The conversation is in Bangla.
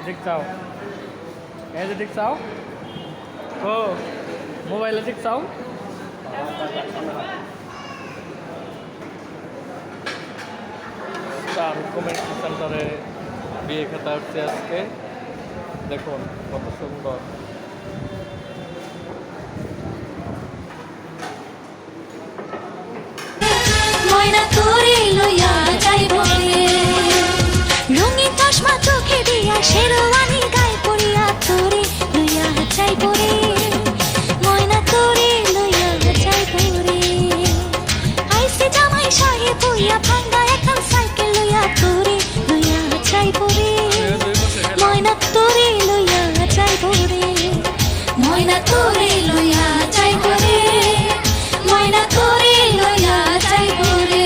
ঠিক চাও এই যে ঠিক চাও ও মোবাইলে ঠিক চাও স্টার কমিউনিটি সেন্টারে বিয়ে খেতে আসছে আজকে দেখুন কত সুন্দর ময়না তোরে লইয়া যাইব রে রঙিন চশমা চোখে দিয়া শেরওয়ানি গায়ে পরিয়া তোরে লইয়া যাইব রে ময়না তোরে লইয়া যাইব রে আইসে জামাই সাহেব হইয়া ভাঙ্গা এখন সাইকেল লইয়া তোরে লইয়া যাইব রে ময়না তোরে লইয়া যাইব রে ময়না তোরে লইয়া যাইব রে ময়না তোরে লইয়া যাইব রে